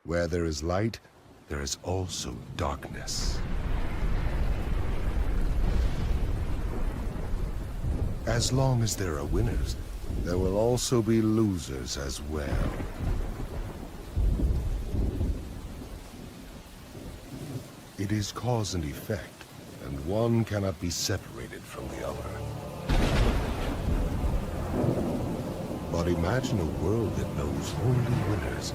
Where there is light, there is also darkness. As long as there are winners, there will also be losers as well. It is cause and effect, and one cannot be separated from the other. But imagine a world that knows only winners.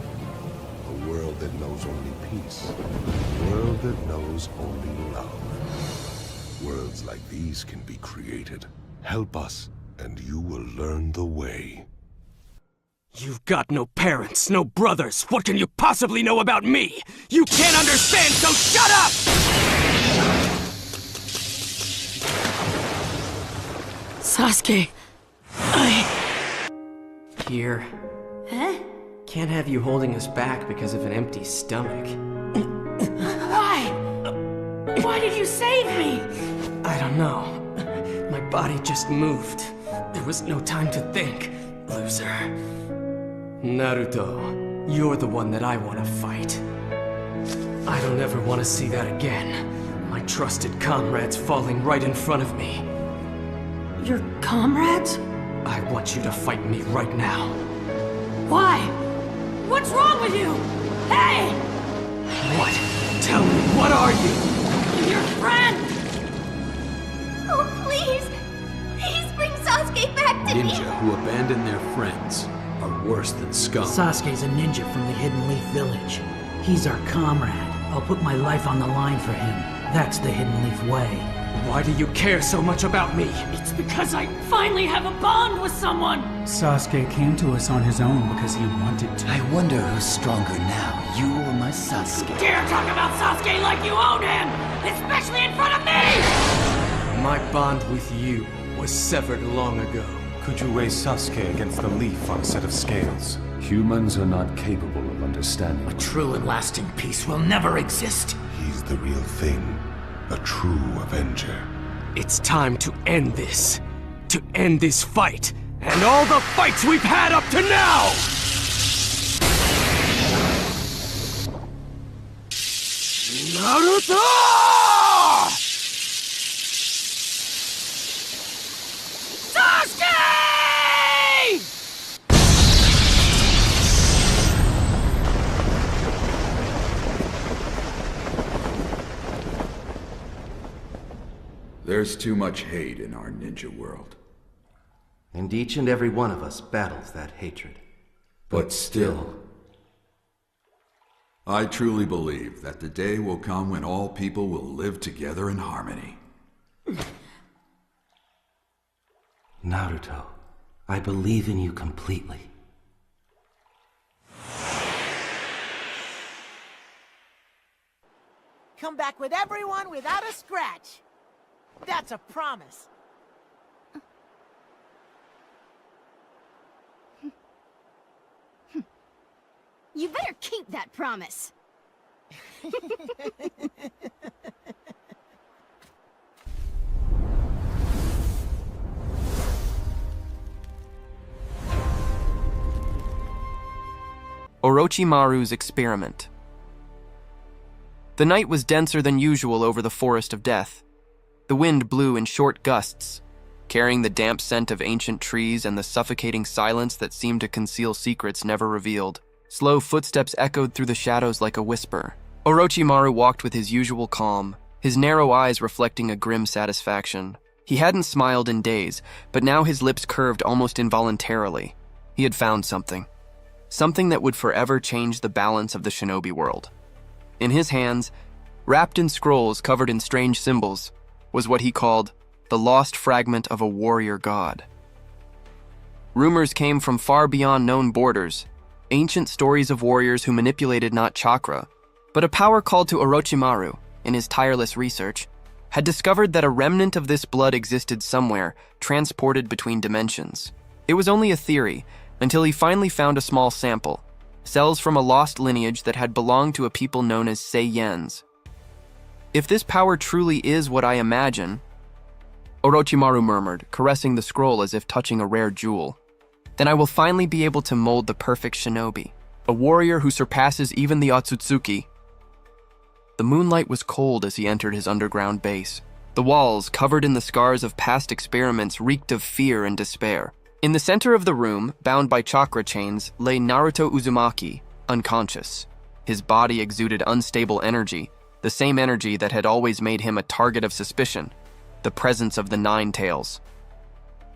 A world that knows only peace. A world that knows only love. Worlds like these can be created. Help us, and you will learn the way. You've got no parents, no brothers. What can you possibly know about me? You can't understand, so shut up! Sasuke, Here. Huh? Can't have you holding us back because of an empty stomach. Why? Why did you save me? I don't know. My body just moved. There was no time to think, loser. Naruto, you're the one that I want to fight. I don't ever want to see that again. My trusted comrades falling right in front of me. Your comrades? I want you to fight me right now. Why? What's wrong with you? Hey! What? Tell me, what are you? Your friend! Oh, please! Please bring Sasuke back to me! Ninja who abandon their friends are worse than scum. Sasuke's a ninja from the Hidden Leaf Village. He's our comrade. I'll put my life on the line for him. That's the Hidden Leaf way. Why do you care so much about me? It's because I finally have a bond with someone! Sasuke came to us on his own because he wanted to. I wonder who's stronger now, you or my Sasuke? Dare talk about Sasuke like you own him! Especially in front of me! My bond with you was severed long ago. Could you weigh Sasuke against the leaf on a set of scales? Humans are not capable of understanding. A true and lasting peace will never exist. He's the real thing. A true Avenger. It's time to end this. To end this fight. And all the fights we've had up to now! Naruto! Sasuke! There's too much hate in our ninja world. And each and every one of us battles that hatred. But still, I truly believe that the day will come when all people will live together in harmony. Naruto, I believe in you completely. Come back with everyone without a scratch. That's a promise. You better keep that promise. Orochimaru's experiment. The night was denser than usual over the Forest of Death. The wind blew in short gusts, carrying the damp scent of ancient trees and the suffocating silence that seemed to conceal secrets never revealed. Slow footsteps echoed through the shadows like a whisper. Orochimaru walked with his usual calm, his narrow eyes reflecting a grim satisfaction. He hadn't smiled in days, but now his lips curved almost involuntarily. He had found something. Something that would forever change the balance of the shinobi world. In his hands, wrapped in scrolls covered in strange symbols, was what he called the lost fragment of a warrior god. Rumors came from far beyond known borders, ancient stories of warriors who manipulated not chakra, but a power called to Orochimaru, in his tireless research, had discovered that a remnant of this blood existed somewhere, transported between dimensions. It was only a theory, until he finally found a small sample, cells from a lost lineage that had belonged to a people known as Saiyans. If this power truly is what I imagine, Orochimaru murmured, caressing the scroll as if touching a rare jewel, then I will finally be able to mold the perfect shinobi. a warrior who surpasses even the Otsutsuki. The moonlight was cold as he entered his underground base. The walls, covered in the scars of past experiments, reeked of fear and despair. In the center of the room, bound by chakra chains, lay Naruto Uzumaki, unconscious. His body exuded unstable energy, the same energy that had always made him a target of suspicion, the presence of the Nine Tails.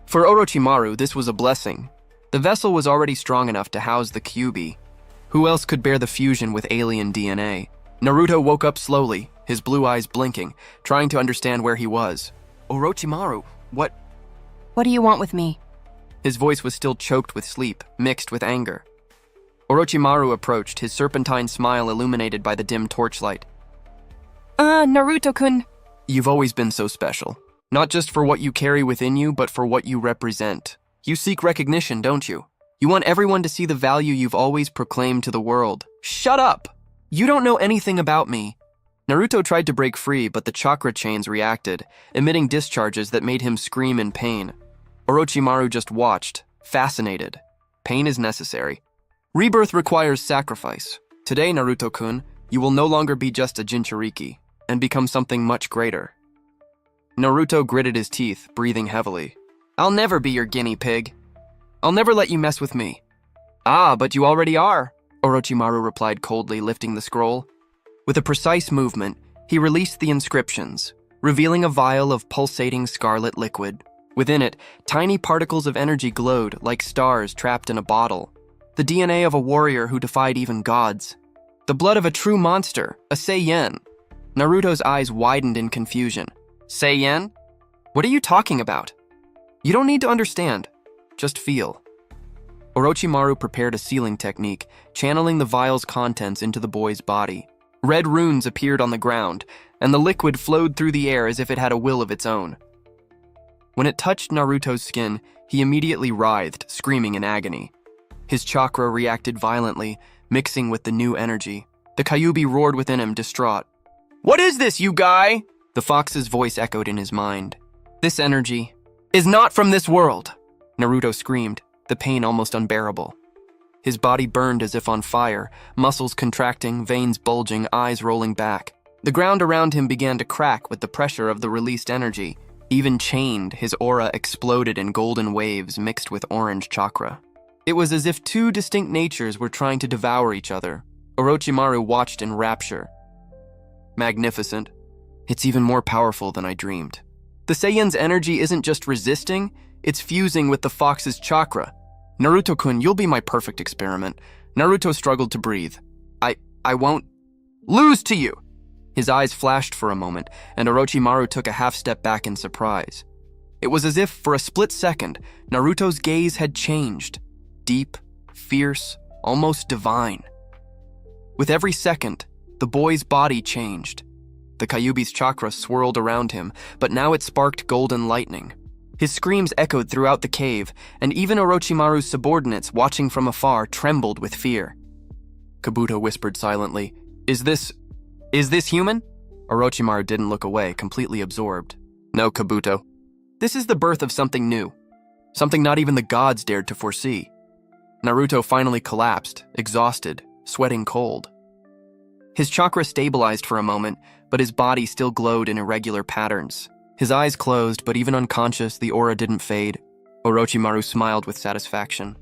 For Orochimaru, this was a blessing. The vessel was already strong enough to house the Kyuubi. Who else could bear the fusion with alien DNA? Naruto woke up slowly, his blue eyes blinking, trying to understand where he was. Orochimaru, what? What do you want with me? His voice was still choked with sleep, mixed with anger. Orochimaru approached, his serpentine smile illuminated by the dim torchlight. Naruto-kun. You've always been so special. Not just for what you carry within you, but for what you represent. You seek recognition, don't you? You want everyone to see the value you've always proclaimed to the world. Shut up! You don't know anything about me. Naruto tried to break free, but the chakra chains reacted, emitting discharges that made him scream in pain. Orochimaru just watched, fascinated. Pain is necessary. Rebirth requires sacrifice. Today, Naruto-kun, you will no longer be just a Jinchuriki, and become something much greater. Naruto gritted his teeth, breathing heavily. I'll never be your guinea pig. I'll never let you mess with me. Ah, but you already are, Orochimaru replied coldly, lifting the scroll. With a precise movement, he released the inscriptions, revealing a vial of pulsating scarlet liquid. Within it, tiny particles of energy glowed like stars trapped in a bottle. The DNA of a warrior who defied even gods. The blood of a true monster, a Saiyan. Naruto's eyes widened in confusion. Saiyan? What are you talking about? You don't need to understand. Just feel. Orochimaru prepared a sealing technique, channeling the vial's contents into the boy's body. Red runes appeared on the ground, and the liquid flowed through the air as if it had a will of its own. When it touched Naruto's skin, he immediately writhed, screaming in agony. His chakra reacted violently, mixing with the new energy. The Kyuubi roared within him, distraught. What is this, you guy? The fox's voice echoed in his mind. This energy is not from this world, Naruto screamed, the pain almost unbearable. His body burned as if on fire, muscles contracting, veins bulging, eyes rolling back. The ground around him began to crack with the pressure of the released energy. Even chained, his aura exploded in golden waves mixed with orange chakra. It was as if two distinct natures were trying to devour each other. Orochimaru watched in rapture. Magnificent. It's even more powerful than I dreamed. The Saiyan's energy isn't just resisting, it's fusing with the fox's chakra. Naruto-kun, you'll be my perfect experiment. Naruto struggled to breathe. I won't lose to you. His eyes flashed for a moment, and Orochimaru took a half step back in surprise. It was as if, for a split second, Naruto's gaze had changed. Deep, fierce, almost divine. With every second, the boy's body changed. The Kyuubi's chakra swirled around him, but now it sparked golden lightning. His screams echoed throughout the cave, and even Orochimaru's subordinates watching from afar trembled with fear. Kabuto whispered silently, Is this human? Orochimaru didn't look away, completely absorbed. No, Kabuto. This is the birth of something new. Something not even the gods dared to foresee. Naruto finally collapsed, exhausted, sweating cold. His chakra stabilized for a moment, but his body still glowed in irregular patterns. His eyes closed, but even unconscious, the aura didn't fade. Orochimaru smiled with satisfaction.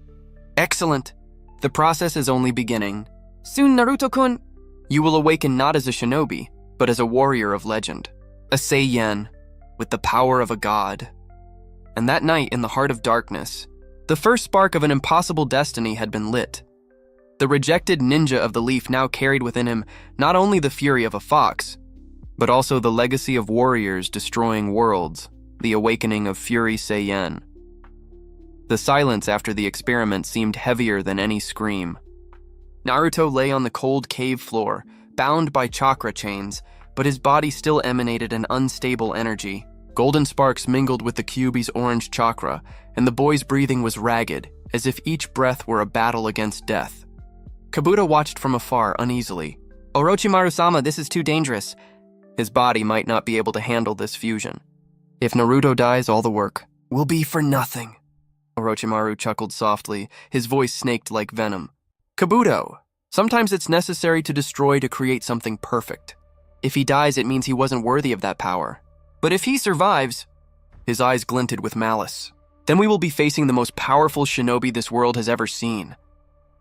Excellent. The process is only beginning. Soon, Naruto-kun, you will awaken not as a shinobi, but as a warrior of legend. A Saiyan, with the power of a god. And that night, in the heart of darkness, the first spark of an impossible destiny had been lit. The rejected ninja of the leaf now carried within him not only the fury of a fox, but also the legacy of warriors destroying worlds, the awakening of Fury Saiyan. The silence after the experiment seemed heavier than any scream. Naruto lay on the cold cave floor, bound by chakra chains, but his body still emanated an unstable energy. Golden sparks mingled with the Kyuubi's orange chakra, and the boy's breathing was ragged, as if each breath were a battle against death. Kabuto watched from afar uneasily. Orochimaru-sama, this is too dangerous. His body might not be able to handle this fusion. If Naruto dies, all the work will be for nothing. Orochimaru chuckled softly, his voice snaked like venom. Kabuto. Sometimes it's necessary to destroy to create something perfect. If he dies, it means he wasn't worthy of that power. But if he survives, his eyes glinted with malice, then we will be facing the most powerful shinobi this world has ever seen.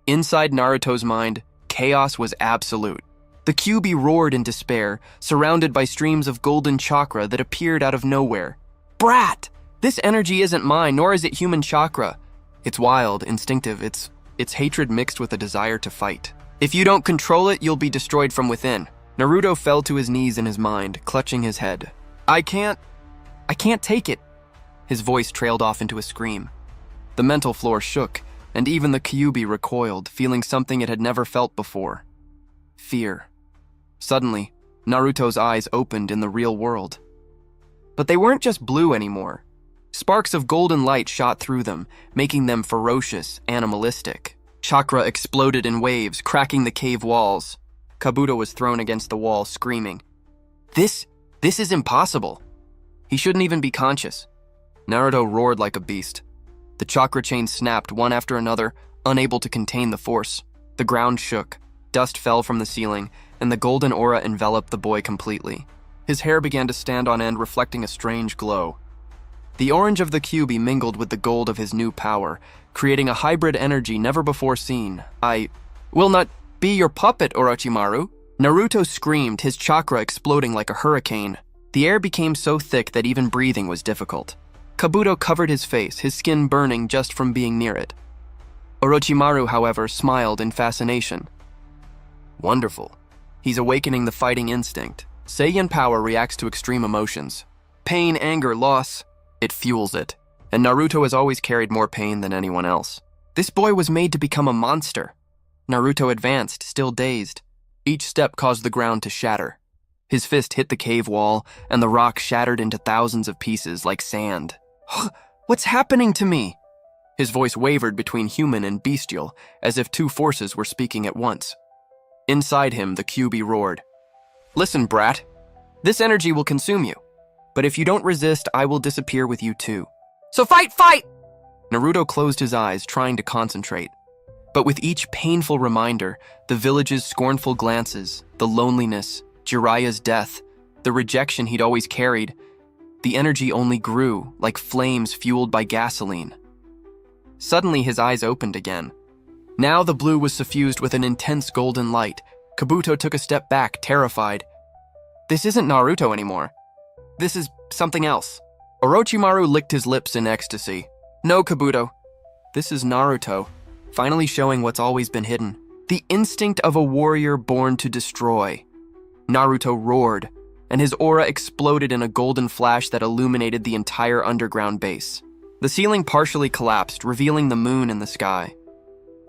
Inside Naruto's mind, chaos was absolute. The Kyuubi roared in despair, surrounded by streams of golden chakra that appeared out of nowhere. Brat! This energy isn't mine, nor is it human chakra. It's wild, instinctive, it's hatred mixed with a desire to fight. If you don't control it, you'll be destroyed from within. Naruto fell to his knees in his mind, clutching his head. I can't take it. His voice trailed off into a scream. The mental floor shook, and even the Kyuubi recoiled, feeling something it had never felt before. Fear. Suddenly, Naruto's eyes opened in the real world. But they weren't just blue anymore. Sparks of golden light shot through them, making them ferocious, animalistic. Chakra exploded in waves, cracking the cave walls. Kabuto was thrown against the wall, screaming. This is impossible. He shouldn't even be conscious. Naruto roared like a beast. The chakra chain snapped one after another, unable to contain the force. The ground shook, dust fell from the ceiling, and the golden aura enveloped the boy completely. His hair began to stand on end, reflecting a strange glow. The orange of the Kyuubi mingled with the gold of his new power, creating a hybrid energy never before seen. I will not be your puppet, Orochimaru. Naruto screamed, his chakra exploding like a hurricane. The air became so thick that even breathing was difficult. Kabuto covered his face, his skin burning just from being near it. Orochimaru, however, smiled in fascination. Wonderful. He's awakening the fighting instinct. Saiyan power reacts to extreme emotions. Pain, anger, loss, it fuels it. And Naruto has always carried more pain than anyone else. This boy was made to become a monster. Naruto advanced, still dazed. Each step caused the ground to shatter. His fist hit the cave wall, and the rock shattered into thousands of pieces like sand. What's happening to me? His voice wavered between human and bestial, as if two forces were speaking at once. Inside him, the Kyuubi roared. Listen, brat. This energy will consume you. But if you don't resist, I will disappear with you too. So fight! Naruto closed his eyes, trying to concentrate. But with each painful reminder, the village's scornful glances, the loneliness, Jiraiya's death, the rejection he'd always carried, the energy only grew, like flames fueled by gasoline. Suddenly, his eyes opened again. Now the blue was suffused with an intense golden light. Kabuto took a step back, terrified. This isn't Naruto anymore. This is something else. Orochimaru licked his lips in ecstasy. No, Kabuto. This is Naruto, finally showing what's always been hidden. The instinct of a warrior born to destroy. Naruto roared, and his aura exploded in a golden flash that illuminated the entire underground base. The ceiling partially collapsed, revealing the moon in the sky.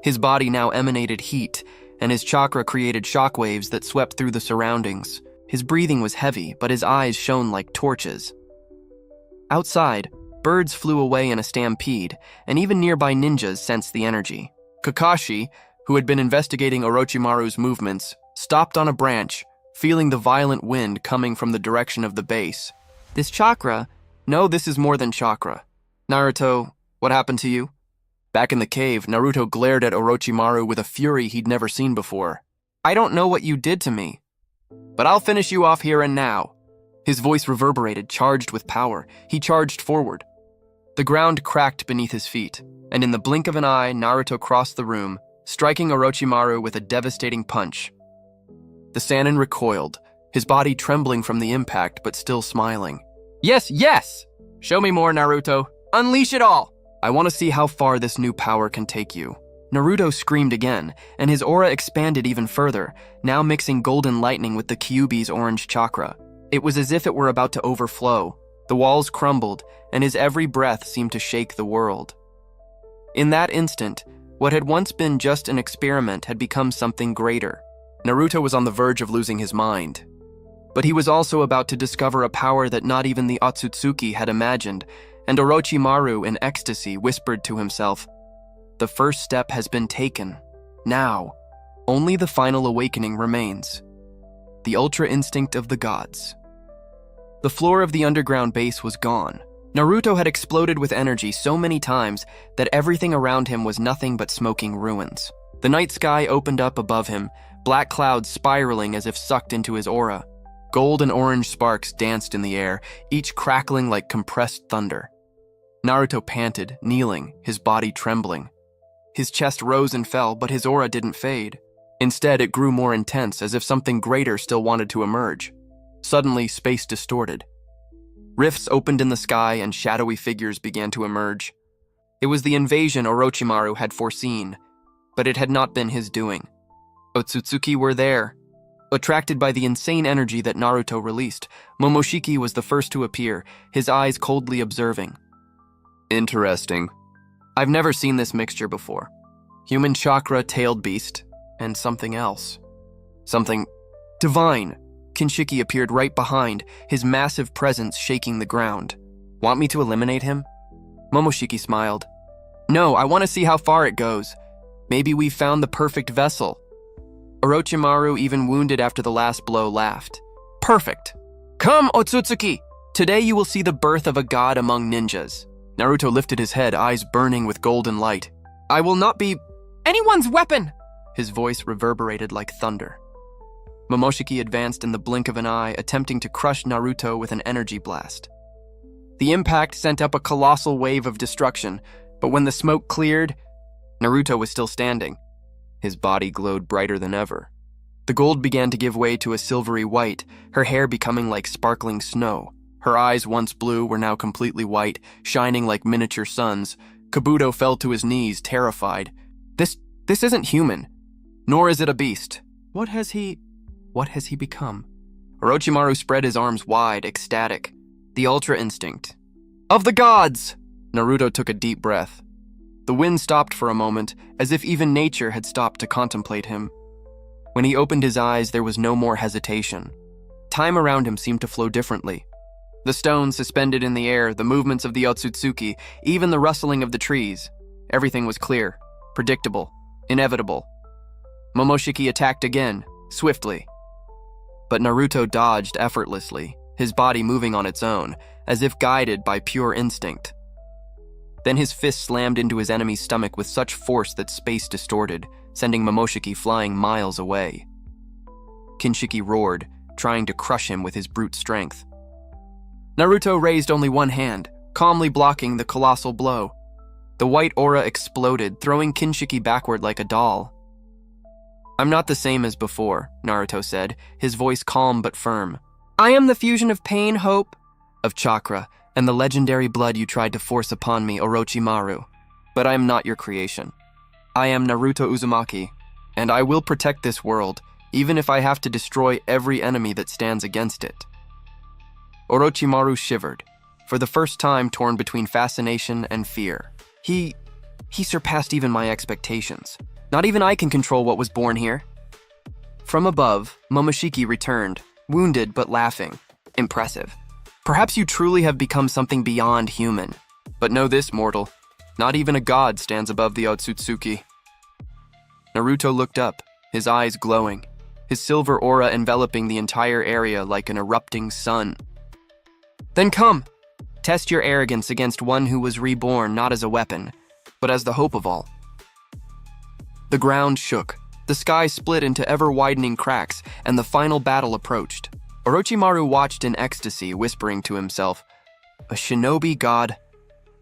His body now emanated heat, and his chakra created shockwaves that swept through the surroundings. His breathing was heavy, but his eyes shone like torches. Outside, birds flew away in a stampede, and even nearby ninjas sensed the energy. Kakashi, who had been investigating Orochimaru's movements, stopped on a branch, feeling the violent wind coming from the direction of the base. This chakra? No, this is more than chakra. Naruto, what happened to you? Back in the cave, Naruto glared at Orochimaru with a fury he'd never seen before. I don't know what you did to me, but I'll finish you off here and now. His voice reverberated, charged with power. He charged forward. The ground cracked beneath his feet, and in the blink of an eye, Naruto crossed the room, striking Orochimaru with a devastating punch. The Sannin recoiled, his body trembling from the impact but still smiling. Yes! Show me more, Naruto. Unleash it all! I want to see how far this new power can take you. Naruto screamed again, and his aura expanded even further, now mixing golden lightning with the Kyuubi's orange chakra. It was as if it were about to overflow. The walls crumbled, and his every breath seemed to shake the world. In that instant, what had once been just an experiment had become something greater. Naruto was on the verge of losing his mind. But he was also about to discover a power that not even the Otsutsuki had imagined, and Orochimaru, in ecstasy, whispered to himself, "The first step has been taken. Now, only the final awakening remains. The ultra instinct of the gods." The floor of the underground base was gone. Naruto had exploded with energy so many times that everything around him was nothing but smoking ruins. The night sky opened up above him, black clouds spiraling as if sucked into his aura. Gold and orange sparks danced in the air, each crackling like compressed thunder. Naruto panted, kneeling, his body trembling. His chest rose and fell, but his aura didn't fade. Instead, it grew more intense, as if something greater still wanted to emerge. Suddenly, space distorted. Rifts opened in the sky and shadowy figures began to emerge. It was the invasion Orochimaru had foreseen, but it had not been his doing. Otsutsuki were there. Attracted by the insane energy that Naruto released, Momoshiki was the first to appear, his eyes coldly observing. Interesting. I've never seen this mixture before. Human chakra, tailed beast, and something else. Something divine. Kinshiki appeared right behind, his massive presence shaking the ground. Want me to eliminate him? Momoshiki smiled. No, I want to see how far it goes. Maybe we've found the perfect vessel. Orochimaru, even wounded after the last blow, laughed. Perfect. Come, Otsutsuki! Today you will see the birth of a god among ninjas. Naruto lifted his head, eyes burning with golden light. I will not be anyone's weapon! His voice reverberated like thunder. Momoshiki advanced in the blink of an eye, attempting to crush Naruto with an energy blast. The impact sent up a colossal wave of destruction, but when the smoke cleared, Naruto was still standing. His body glowed brighter than ever. The gold began to give way to a silvery white, her hair becoming like sparkling snow. Her eyes, once blue, were now completely white, shining like miniature suns. Kabuto fell to his knees, terrified. This isn't human. Nor is it a beast. What has he become? Orochimaru spread his arms wide, ecstatic. The Ultra Instinct. Of the gods! Naruto took a deep breath. The wind stopped for a moment, as if even nature had stopped to contemplate him. When he opened his eyes, there was no more hesitation. Time around him seemed to flow differently. The stones suspended in the air, the movements of the Otsutsuki, even the rustling of the trees. Everything was clear, predictable, inevitable. Momoshiki attacked again, swiftly. But Naruto dodged effortlessly, his body moving on its own, as if guided by pure instinct. Then his fist slammed into his enemy's stomach with such force that space distorted, sending Momoshiki flying miles away. Kinshiki roared, trying to crush him with his brute strength. Naruto raised only one hand, calmly blocking the colossal blow. The white aura exploded, throwing Kinshiki backward like a doll. I'm not the same as before, Naruto said, his voice calm but firm. I am the fusion of pain, hope, of chakra, and the legendary blood you tried to force upon me, Orochimaru. But I am not your creation. I am Naruto Uzumaki, and I will protect this world, even if I have to destroy every enemy that stands against it. Orochimaru shivered, for the first time torn between fascination and fear. He surpassed even my expectations. Not even I can control what was born here. From above, Momoshiki returned, wounded but laughing. Impressive. Perhaps you truly have become something beyond human. But know this, mortal. Not even a god stands above the Otsutsuki. Naruto looked up, his eyes glowing, his silver aura enveloping the entire area like an erupting sun. Then come, test your arrogance against one who was reborn not as a weapon, but as the hope of all. The ground shook, the sky split into ever-widening cracks, and the final battle approached. Orochimaru watched in ecstasy, whispering to himself, a shinobi god,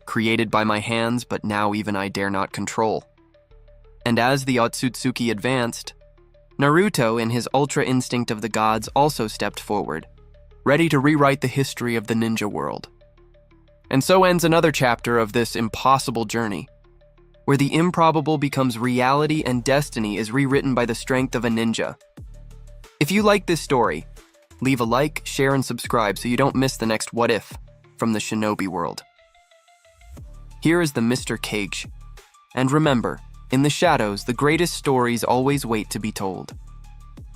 created by my hands, but now even I dare not control. And as the Otsutsuki advanced, Naruto, in his ultra instinct of the gods, also stepped forward, ready to rewrite the history of the ninja world. And so ends another chapter of this impossible journey, where the improbable becomes reality and destiny is rewritten by the strength of a ninja. If you like this story, leave a like, share, and subscribe so you don't miss the next What If from the shinobi world. Here is the Mister Kage. And remember, in the shadows, the greatest stories always wait to be told.